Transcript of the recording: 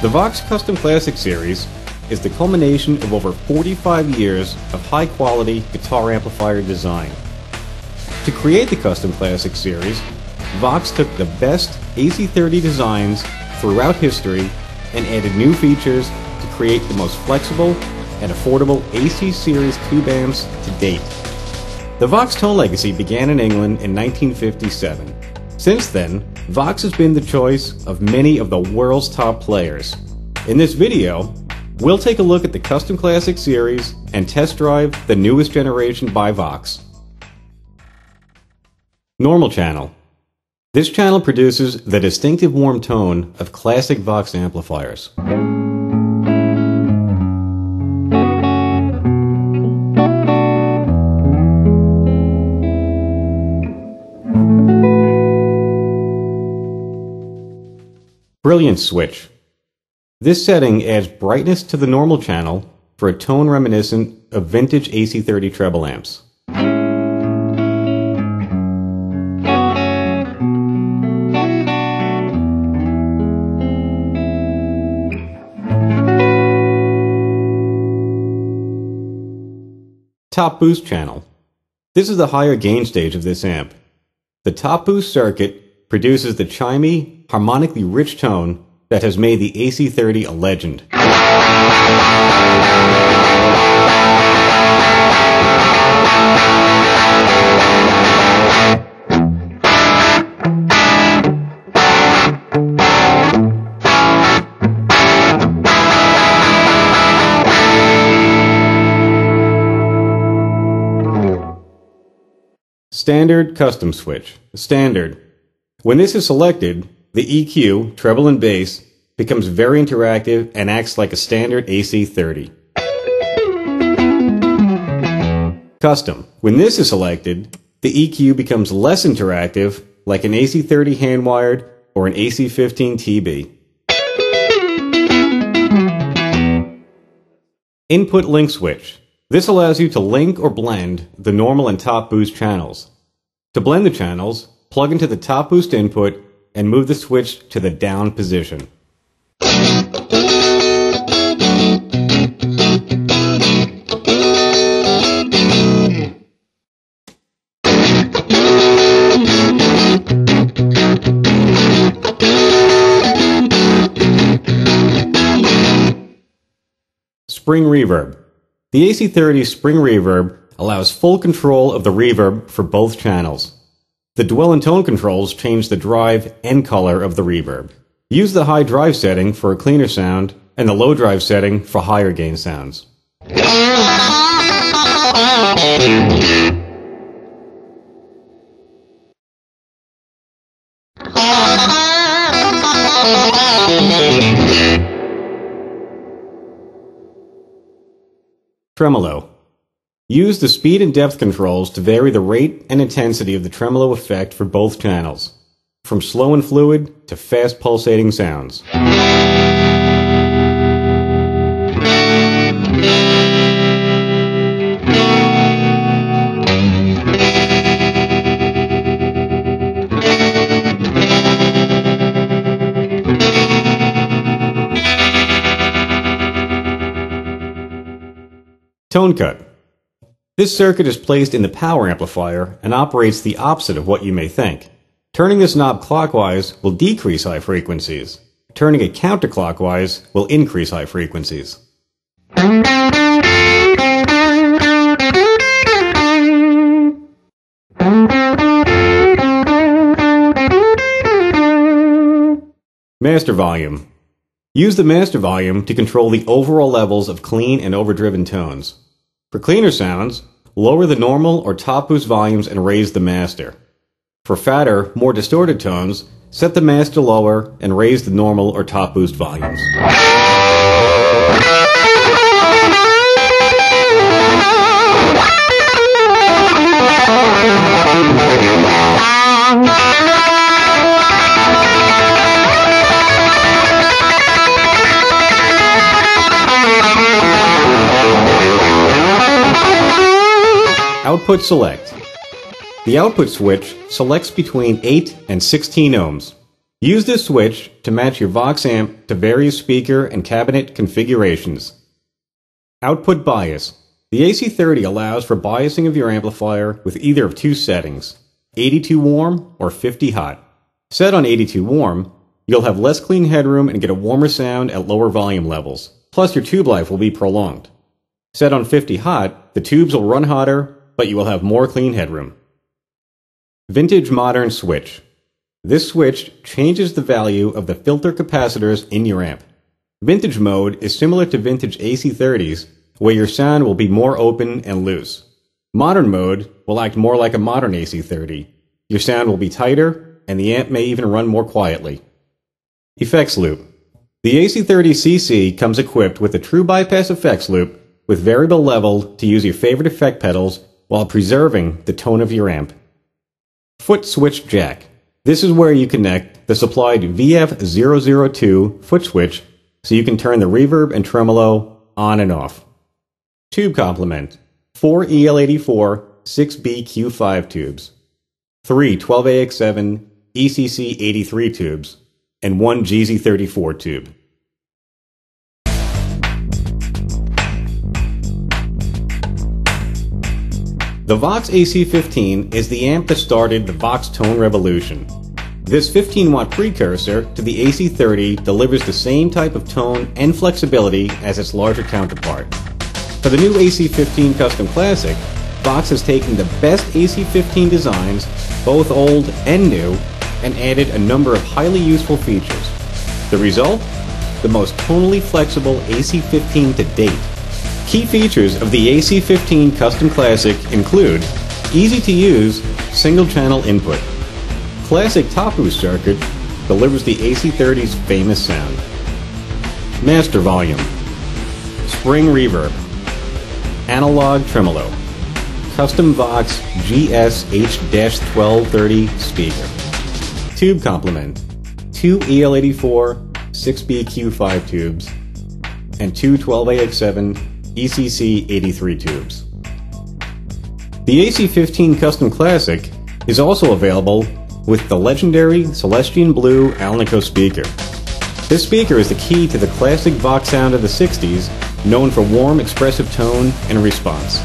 The Vox Custom Classic Series is the culmination of over 45 years of high-quality guitar amplifier design. To create the Custom Classic Series, Vox took the best AC30 designs throughout history and added new features to create the most flexible and affordable AC Series tube amps to date. The Vox tone legacy began in England in 1957. Since then, Vox has been the choice of many of the world's top players. In this video, we'll take a look at the Custom Classic Series and test drive the newest generation by Vox. Normal channel. This channel produces the distinctive warm tone of classic Vox amplifiers. Brilliance switch. This setting adds brightness to the normal channel for a tone reminiscent of vintage AC30 treble amps. Top boost channel. This is the higher gain stage of this amp. The top boost circuit produces the chimey, harmonically rich tone that has made the AC30 a legend. Standard custom switch. Standard. When this is selected, the EQ, treble and bass, becomes very interactive and acts like a standard AC30. Custom. When this is selected, the EQ becomes less interactive, like an AC30 hand-wired or an AC15 TB. Input link switch. This allows you to link or blend the normal and top boost channels. To blend the channels, plug into the top boost input and move the switch to the down position. Spring reverb. The AC30 spring reverb allows full control of the reverb for both channels. The dwell and tone controls change the drive and color of the reverb. Use the high drive setting for a cleaner sound and the low drive setting for higher gain sounds. Tremolo. Use the speed and depth controls to vary the rate and intensity of the tremolo effect for both channels, from slow and fluid to fast pulsating sounds. Tone cut. This circuit is placed in the power amplifier and operates the opposite of what you may think. Turning this knob clockwise will decrease high frequencies. Turning it counterclockwise will increase high frequencies. Master volume. Use the master volume to control the overall levels of clean and overdriven tones. For cleaner sounds, lower the normal or top boost volumes and raise the master. For fatter, more distorted tones, set the master lower and raise the normal or top boost volumes. Output select. The output switch selects between 8 and 16 ohms. Use this switch to match your Vox amp to various speaker and cabinet configurations. Output bias. The AC30 allows for biasing of your amplifier with either of two settings, 82 warm or 50 hot. Set on 82 warm, you'll have less clean headroom and get a warmer sound at lower volume levels. Plus your tube life will be prolonged. Set on 50 hot, the tubes will run hotter, but you will have more clean headroom. Vintage modern switch. This switch changes the value of the filter capacitors in your amp. Vintage mode is similar to vintage AC30s, where your sound will be more open and loose. Modern mode will act more like a modern AC30. Your sound will be tighter, and the amp may even run more quietly. Effects loop. The AC30 CC comes equipped with a true bypass effects loop with variable level to use your favorite effect pedals while preserving the tone of your amp. Foot switch jack. This is where you connect the supplied VF002 foot switch so you can turn the reverb and tremolo on and off. Tube complement. 4 EL84 6BQ5 tubes, 3 12AX7 ECC83 tubes, and 1 GZ34 tube. The Vox AC15 is the amp that started the Vox tone revolution. This 15-watt precursor to the AC30 delivers the same type of tone and flexibility as its larger counterpart. For the new AC15 Custom Classic, Vox has taken the best AC15 designs, both old and new, and added a number of highly useful features. The result? The most tonally flexible AC15 to date. Key features of the AC15 Custom Classic include easy-to-use single-channel input. Classic top boost circuit delivers the AC30's famous sound. Master volume. Spring reverb. Analog tremolo. Custom Vox GS-H-1230 speaker. Tube complement. 2 EL84 6BQ5 tubes and 2 12AX7 ECC83 tubes. The AC15 Custom Classic is also available with the legendary Celestian Blue Alnico speaker. This speaker is the key to the classic Vox sound of the 60s, known for warm, expressive tone and response.